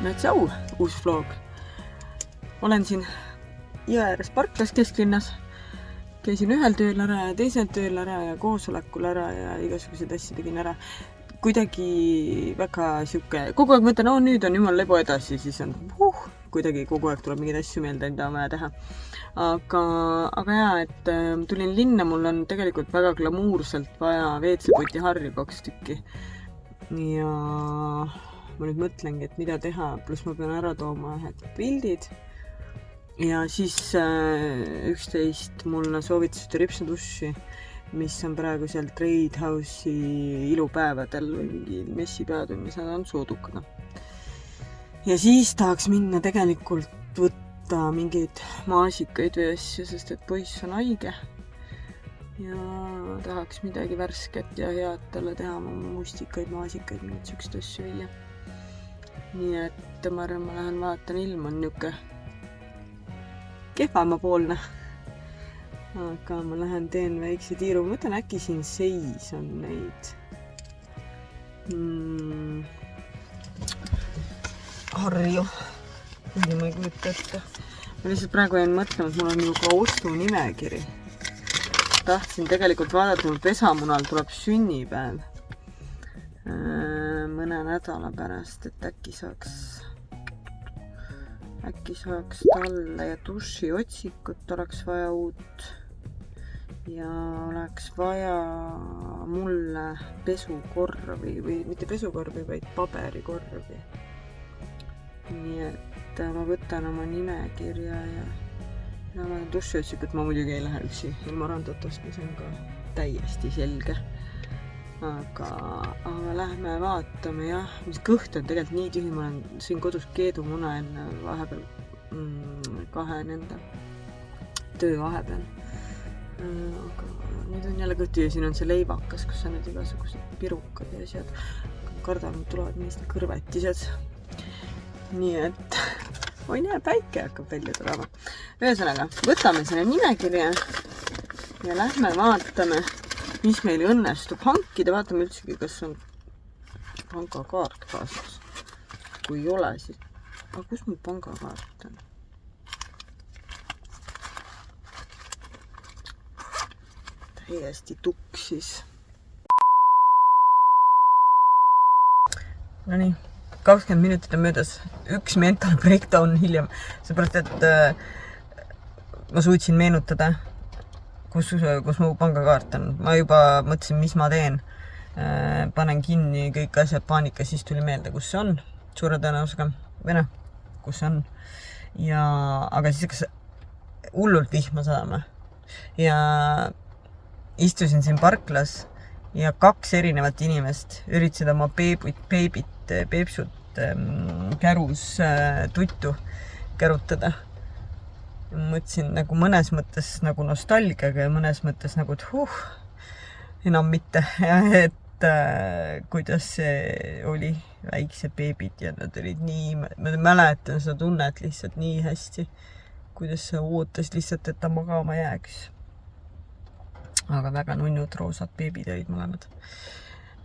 No tšau, uus vlog. Olen siin jõe ääres parklas kesklinnas. Käisin ühel tööl ära ja teisel tööl ära ja koosolekul ära ja igasuguseid asju tegin ära. Kuidagi väga siuke, kogu aeg mõtlen, nüüd on jumal lebo edasi, siis on kuidagi kogu aeg tuleb mingeid asju meelde, mida on vaja teha. Aga jaa, et tulin linna, mul on tegelikult väga glamuurselt vaja WC-poti harri 2 tükki. Ja ma nüüd mõtlengi, et mida teha, pluss ma pean ära tooma ühed pildid. Ja siis 11 mulle soovitasite ripsuduši, mis on praegu seal Trade House'i ilupäevadel või mingi messipäevad, mis nad on soodukaga. Ja siis tahaks minna tegelikult võtta mingeid maasikaid või asju, sest et poiss on haige. Ja tahaks midagi värsket ja head talle teha, mustikaid, maasikaid, mingeid sükst asju viia. Nii et ma arvan, ma lähen vaatan, ilm on niuke kehvamapoolne. Aga ma lähen teen väikse tiiru. Ma mõtlen, äkki siin seis on neid harju. Kuigi ma ei kujuta ette. Ma lihtsalt praegu jäin mõtlema, et mul on juba ostu nimekiri. Tahtsin tegelikult vaadata, mul pesamunal tuleb sünnipäev mõne nädala pärast, et äkki saaks talle ja duši otsikut oleks vaja uut ja oleks vaja mulle pesukorvi või mitte pesukorvi, vaid paberikorvi. Nii et ma võtan oma nimekirja ja duši otsikut ma muidugi ei lähe üksi ilma randotast, mis on ka täiesti selge. Aga lähme vaatame, jah, mis kõht on tegelikult nii tühi, ma olen siin kodus keedumuna enne vahepeal kahe nende töö vahepeal. Aga nüüd on jälle kõht tühi, siin on see leivakas, kus on need igasugused pirukad ja asjad. Kardan, tulevad niistä kõrvetised. Nii et, päike hakkab välja tulema. Ühesõnaga, võtame selle nimekirja ja lähme vaatame, mis meil õnnestub hankida. Vaatame üldsegi, kas on pangakaart kaasas. Kui ei ole, siis... Aga kus mul pangakaart on? Täiesti tuksis. No nii, 20 minutit on möödas. Üks mental breakdown hiljem. Seepärast, et ma suutsin meenutada, kus mu pangakaart on. Ma juba mõtlesin, mis ma teen. Panen kinni kõik asjad paanika, siis tuli meelde, kus see on. Suure tõenäosusega. Või noh, kus see on. Aga siis hakkas hullult vihma saama. Ja istusin siin parklas ja 2 erinevat inimest üritasid oma peepsut kärus tuttu kärutada. Mõtlesin nagu mõnes mõttes nagu nostalgiaga ja mõnes mõttes nagu, et enam mitte. Et kuidas see oli väikse beebid ja nad olid nii, ma mäletan seda tunnet lihtsalt nii hästi, kuidas sa ootas lihtsalt, et ta magama jääks. Aga väga nunnud roosad beebid olid mõlemad.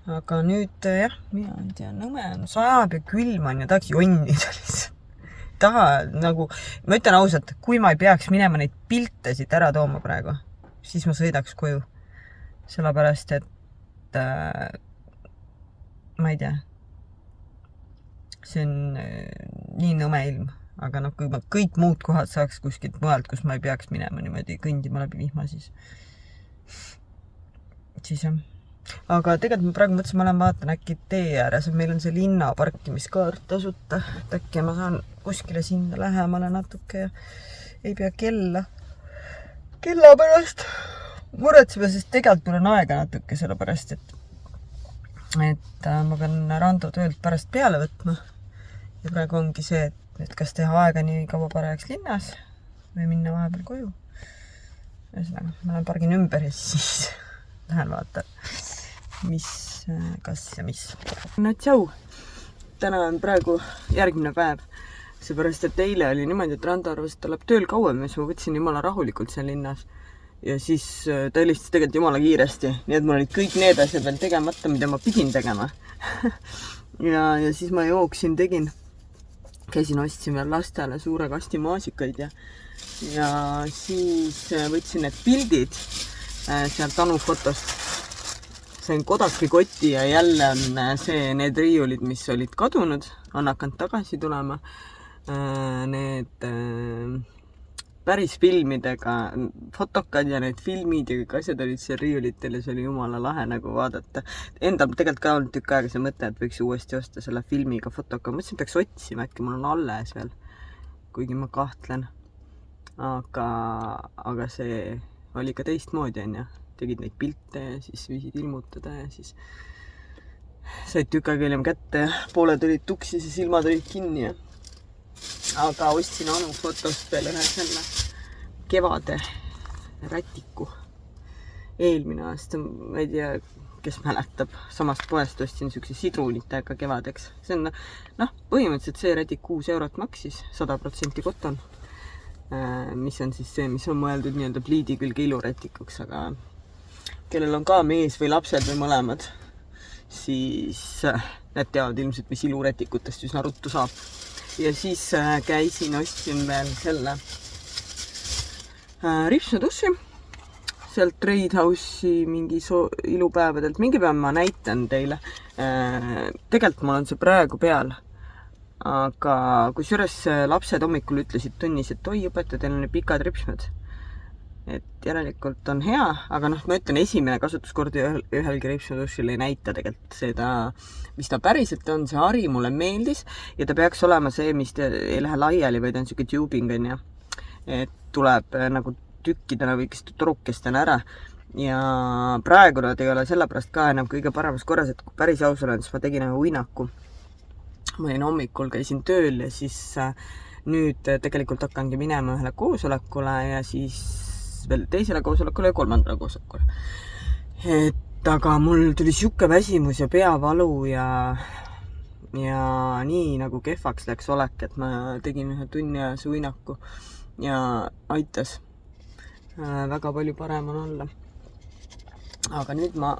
Aga nüüd, jah, mina ei tea, nõme on, sajab ja külm on ja tahaks jonnida lihtsalt. Nagu, ma ütlen ausalt, kui ma ei peaks minema neid pilte siit ära tooma praegu, siis ma sõidaks koju. Sellepärast, et ma ei tea, see on nii nõme ilm, aga kui ma kõik muud kohad saaks kuskilt mujalt, kus ma ei peaks minema niimoodi kõndima läbi vihma, siis jah. Aga tegelikult ma praegu mõtlesin, ma lähen vaatan äkki tee ääres, meil on see linna parkimiskaart tasuta, et äkki ma saan kuskile sinna lähemale natuke ja ei pea kella pärast muretsema, sest tegelikult tulen aega natuke sellepärast, et ma pean rando töölt pärast peale võtma ja praegu ongi see, et kas teha aega nii kaua parajaks linnas või minna vahepeal koju. Ühesõnaga, ma lähen pargin ümber ja siis lähen vaatan, kas ja mis. No tšau! Täna on praegu järgmine päev, seepärast, et eile oli niimoodi, et Rando arvas, et ta läheb tööl kauem ja siis ma võtsin jumala rahulikult seal linnas. Ja siis ta helistas tegelikult jumala kiiresti, nii et mul olid kõik need asjad veel tegemata, mida ma pidin tegema. ja siis ma jooksin, tegin käisin, ostsin veel lastele suure kasti maasikaid ja siis võtsin need pildid sealt Anu fotost. Sain Kodaki koti ja jälle on need riiulid, mis olid kadunud, on hakanud tagasi tulema. Need päris filmidega fotokad ja need filmid ja kõik asjad olid seal riiulitel ja see oli jumala lahe nagu vaadata. Endal tegelikult ka olnud tükk aega see mõte, et võiks uuesti osta selle filmiga fotoka. Mõtlesin, peaks otsima, äkki mul on alles veel, kuigi ma kahtlen. Aga see oli ka teistmoodi, on ja. Tegid neid pilte ja siis viisid ilmutada ja siis said tükk aega hiljem kätte ja pooled olid tuksis ja silmad olid kinni. Aga ostsin Anu fotost veel ühe selle kevade rätiku. Eelmine aasta, ma ei tea, kes mäletab, samast poest ostsin sükse sidrunitega kevadeks. See on, põhimõtteliselt see rätik 6 eurot maksis, 100% koton, mis on siis see, mis on mõeldud nii-öelda pliidi külge ilurätikuks, aga kellel on ka mees või lapsed või mõlemad, siis need teavad ilmselt, mis ilurätikutest üsna ruttu saab. Ja siis käisin, ostsin veel selle ripsmetussi sealt Trade House'i mingi ilupäevadelt. Mingi päev ma näitan teile. Tegelikult mul on see praegu peal. Aga kusjuures lapsed hommikul ütlesid tunnis, et oi, õpetaja, teil on pikad ripsmed. Et järelikult on hea, aga ma ütlen, esimene kasutuskord ühelgi ripsmetussil ei näita tegelikult seda, mis ta päriselt on. See hari mulle meeldis ja ta peaks olema see, mis ei lähe laiali, vaid on siuke tubing, on ja. Et tuleb nagu tükkidena või torukestena ära. Ja praegu nad ei ole sellepärast ka enam kõige paremas korras, et kui päris aus olen, siis ma tegin ühe uinaku. Ma olin hommikul, käisin tööl ja siis nüüd tegelikult hakkangi minema ühele koosolekule ja siis veel teisele koosolekule ja kolmandale koosolekule. Aga mul tuli siuke väsimus ja peavalu ja nii nagu kehvaks läks olek, et ma tegin ühe tunni ajas uinaku ja aitas. Väga palju parem on olla. Aga nüüd ma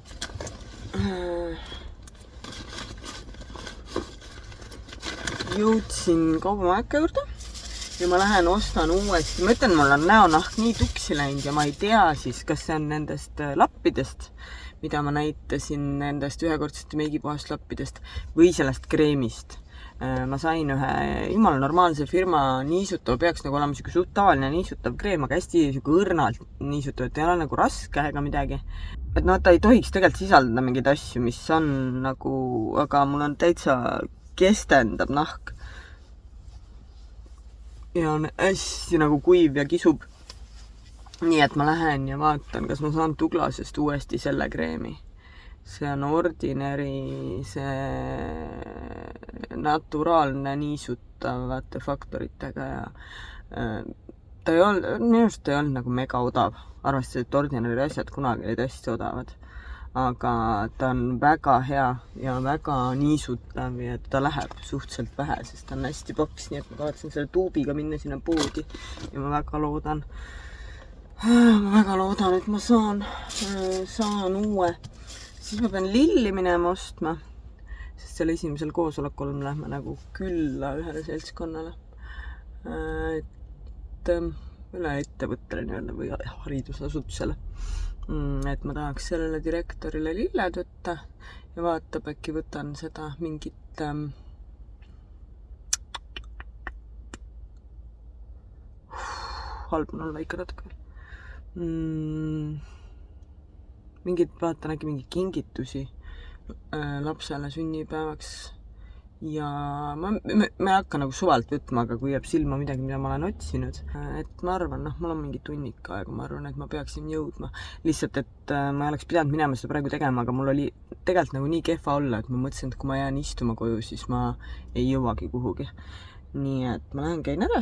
jõudsin kaubamajaka juurde ja ma lähen ostan uuesti. Ma ütlen, mul on näonahk nii tuksi läinud ja ma ei tea siis, kas see on nendest lappidest, mida ma näitasin, nendest ühekordsest meigipuhast lappidest või sellest kreemist. Ma sain ühe jumala normaalse firma niisutav, peaks nagu olema siuke suht tavaline niisutav kreem, aga hästi siuke õrnalt niisutav, et ei ole nagu raske ega midagi. Et ta ei tohiks tegelikult sisaldada mingeid asju, mis on nagu, aga mul on täitsa kestendab nahk. Ja on hästi nagu kuiv ja kisub. Nii et ma lähen ja vaatan, kas ma saan Douglasest uuesti selle kreemi. See on Ordinary, see naturaalne niisutavate faktoritega ja ta ei olnud, minu arust ei olnud nagu mega odav. Arvestades, et Ordinary asjad kunagi olid hästi odavad. Aga ta on väga hea ja väga niisutav ja ta läheb suhteliselt vähe, sest ta on hästi paks, nii et ma kavatsen selle tuubiga minna sinna poodi ja ma väga loodan, et ma saan uue. Siis ma pean lilli minema ostma, sest selle esimesel koosolekul me lähme nagu külla ühele seltskonnale. Et üle ettevõttele nii-öelda või haridusasutusele. Et ma tahaks sellele direktorile lilled võtta ja vaatab, äkki võtan seda mingit halb on olla ikka natuke vaatan äkki mingi kingitusi lapsele sünnipäevaks ja ma ei hakka nagu suvalt võtma, aga kui jääb silma midagi, mida ma olen otsinud, et ma arvan, mul on mingi tunnik aega, ma arvan, et ma peaksin jõudma. Lihtsalt, et ma ei oleks pidanud minema seda praegu tegema, aga mul oli tegelikult nagu nii kehva olla, et ma mõtlesin, et kui ma jään istuma koju, siis ma ei jõuagi kuhugi. Nii et ma lähen käin ära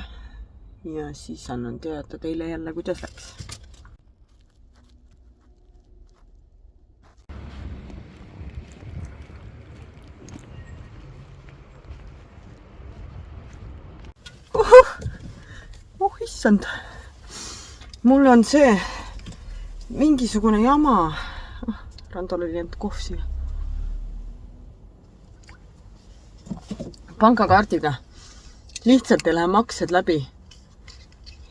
ja siis annan teada teile jälle, kuidas läks. Issand, mul on see mingisugune jama. Randol oli jäänud kohv siia. Pangakaardiga. lihtsalt ei lähe maksed läbi.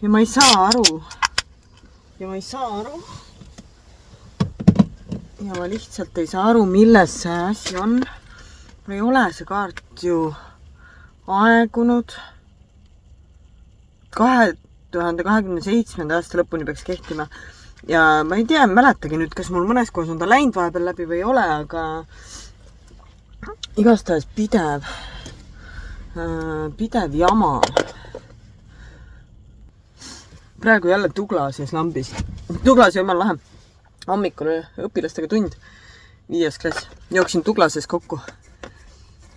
Ja ma ei saa aru. Ja ma lihtsalt ei saa aru, milles see asi on. Ei ole see kaart ju aegunud. 2027. aasta lõpuni peaks kehtima. Ja ma ei tea, mäletagi nüüd, kas mul mõnes kohas on ta läinud vahepeal läbi või ei ole, aga igastahes pidev jama. Praegu jälle Tuglases lambis. Tuglas jumal lahe. Hommikul õpilastega tund, 5. klass. Jooksin Tuglases kokku.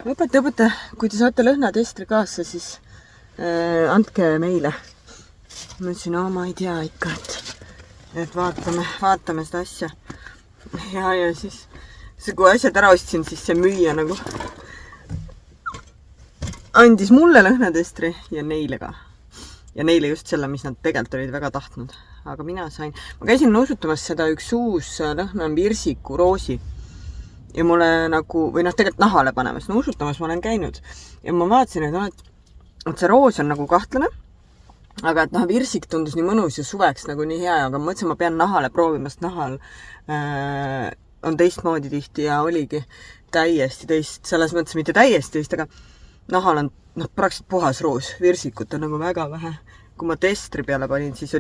Õpetaja, kui te saate lõhnatestri kaasa, siis andke meile. Ma ütlesin, ma ei tea ikka, et vaatame seda asja. Ja siis, kui asjad ära ostsin, siis see müüja nagu andis mulle lõhnatestri ja neile ka. Ja neile just selle, mis nad tegelikult olid väga tahtnud. Aga mina sain. Ma käisin nuusutamas seda üks uus lõhna on virsiku roosi. Ja mulle nagu, või tegelikult nahale panemas. Nuusutamas ma olen käinud. Ja ma vaatasin, et see roos on nagu kahtlane. Aga et virsik tundus nii mõnus ja suveks nagu nii hea. Aga mõtlesin, ma pean nahale proovimast. Nahal on teistmoodi tihti ja oligi täiesti teist. Selles mõttes mitte täiesti teist, aga nahal on praktiliselt puhas roos. Virsikut on nagu väga vähe. Kui ma testri peale panin, siis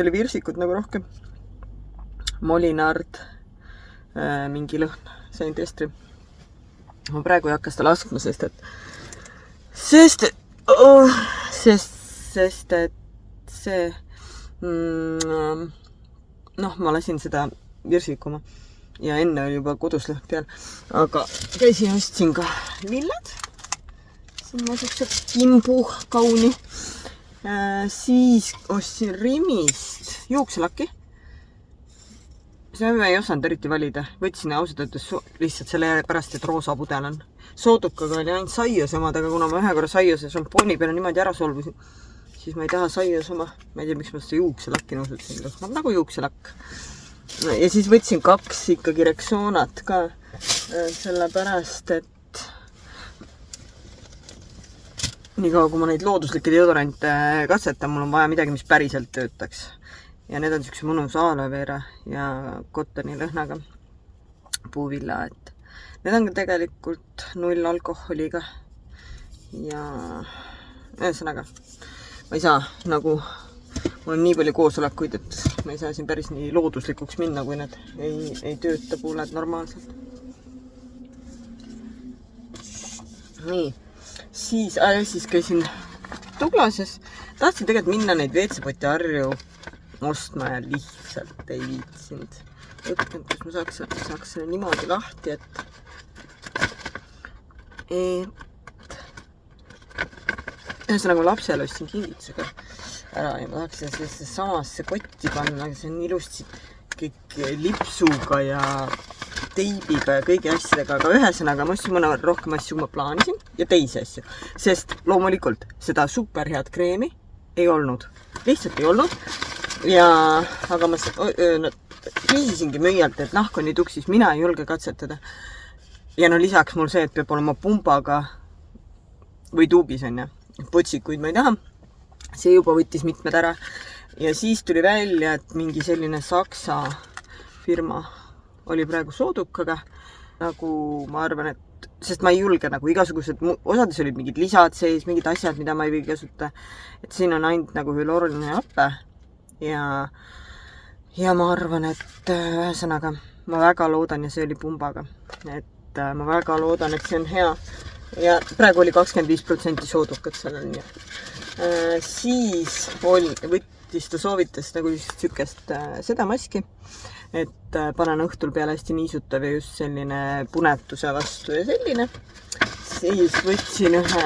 oli virsikut nagu rohkem. Molinard, mingi lõhn, sain testri. Ma praegu ei hakka seda laskma, sest et see ma lasin seda virsikuma. Ja enne oli juba kodus lõhn peal. Aga käisin ostsin ka lilled. Siin ma siuksed kimbu kauni. Siis ostsin Rimist juukselakki. See ei osanud eriti valida. Võtsin ausalt öeldes lihtsalt selle pärast, et roosa pudel on. Soodukaga oli ainult saiuse omad, aga kuna ma ühe korra saiuse šampooni peale niimoodi ära solvusin, siis ma ei taha saiuse oma. Ma ei tea, miks ma seda juukselakki nõusutasin. Lõhnab nagu juukselakk. Ja siis võtsin 2 ikkagi Rexonat ka, sellepärast, et nii kaua, kui ma neid looduslikke deodorante katsetan, mul on vaja midagi, mis päriselt töötaks. Ja need on siukse mõnus aloe vera ja kottoni lõhnaga puuvilla, et need on tegelikult 0 alkoholiga. Ja ühesõnaga, ma ei saa nagu... Mul on nii palju koosolekuid, et ma ei saa siin päris nii looduslikuks minna, kui need ei tööta puuled normaalselt. Nii, siis käisin Tuglases. Tahtsin tegelikult minna neid WC-poti harju ostma ja lihtsalt ei viitsinud. Õppinud, kus ma saaks selle niimoodi lahti, et ühesõnaga lapsele ostsin kingitusega ära ja ma tahaks sellesse samasse kotti panna, aga see on ilusti kõik lipsuga ja teibiga ja kõigi asjadega, aga ühesõnaga ma ostsin mõne rohkem asju, kui ma plaanisin ja teisi asju, sest loomulikult seda superhead kreemi ei olnud, lihtsalt ei olnud ja aga ma küsisingi müüjalt, et nahk on nii tuksis, mina ei julge katsetada ja lisaks mul see, et peab olema pumbaga või tuubis on ja potsikuid ma ei taha. See juba võttis mitmed ära ja siis tuli välja, et mingi selline Saksa firma oli praegu soodukaga. Nagu ma arvan, et sest ma ei julge nagu igasugused, osades olid mingid lisad sees, mingid asjad, mida ma ei või kasuta. Et siin on ainult nagu hülooriline happe ja ma arvan, et ühesõnaga ma väga loodan ja see oli pumbaga. Et ma väga loodan, et see on hea ja praegu oli 25% soodukat sellel nii. Siis võttis ta soovitas nagu sükest seda maski, et panen õhtul peale hästi niisutav ja just selline punetuse vastu ja selline. Siis võtsin ühe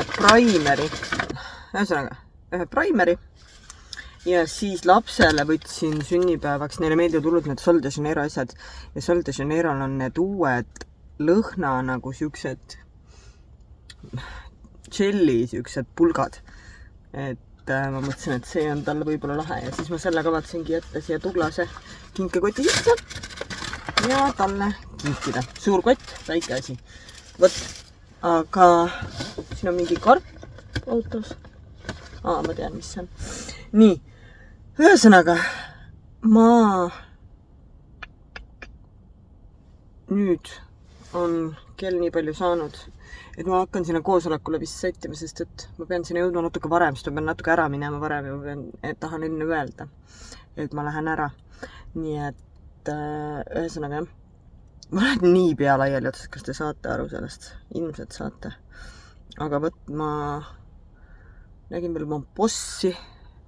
primeri ja siis lapsele võtsin sünnipäevaks, neile meeldivad hullult need Sol de Janeiro asjad ja Sol de Janeiro'l on need uued lõhna nagu siuksed jelly siuksed pulgad. Et ma mõtlesin, et see on talle võib-olla lahe ja siis ma selle kavatsengi jätta siia Tuglase kinkekoti sisse ja talle kinkida. Suur kott, väike asi. Võt, aga siin on mingi karp autos. Ma tean, mis see on. Nii, ühesõnaga, ma nüüd on kell nii palju saanud, et ma hakkan sinna koosolekule vist sättima, sest et ma pean sinna jõudma natuke varem, sest ma pean natuke ära minema varem ja ma tahan enne öelda, et ma lähen ära. Nii et ühesõnaga, ma olen nii pea laiali otsas, kas te saate aru sellest? Ilmselt saate. Aga võt, ma nägin veel oma bossi,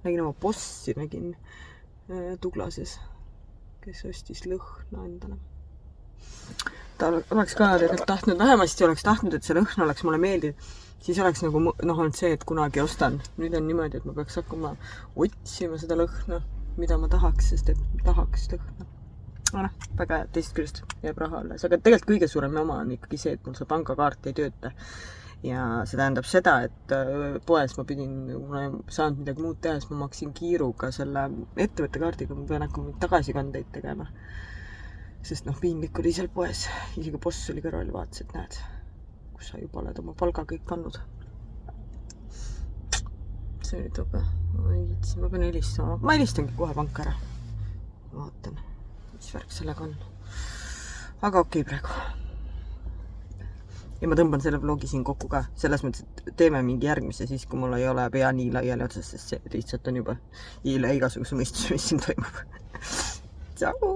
nägin Tuglases, kes ostis lõhna endale. Ta oleks ka tahtnud, vähemasti oleks tahtnud, et see lõhn oleks mulle meeldiv. Siis oleks nagu olnud see, et kunagi ostan. Nüüd on niimoodi, et ma peaks hakkama otsima seda lõhna, mida ma tahaks, sest et tahaks lõhna. Väga hea, teisest küljest jääb raha alles. Aga tegelikult kõige suurem jama on ikkagi see, et mul see pangakaart ei tööta. Ja see tähendab seda, et poes ma pidin, kuna ei saanud midagi muud teha, siis ma maksin kiiruga selle ettevõtte kaardiga, ma pean hakkama tagasikandeid tegema. Sest piinlik oli seal poes. Isegi boss oli kõrval ja vaatas, et näed, kus sa juba oled oma palga kõik kannud. See nüüd tobe. Ma pean helistama. Ma helistangi kohe panka ära. Vaatan, mis värk sellega on. Aga okei praegu. Ja ma tõmban selle vlogi siin kokku ka. Selles mõttes, et teeme mingi järgmise siis, kui mul ei ole pea nii laiali otsas, sest see lihtsalt on juba igasuguse mõistus, mis siin toimub. Tšau!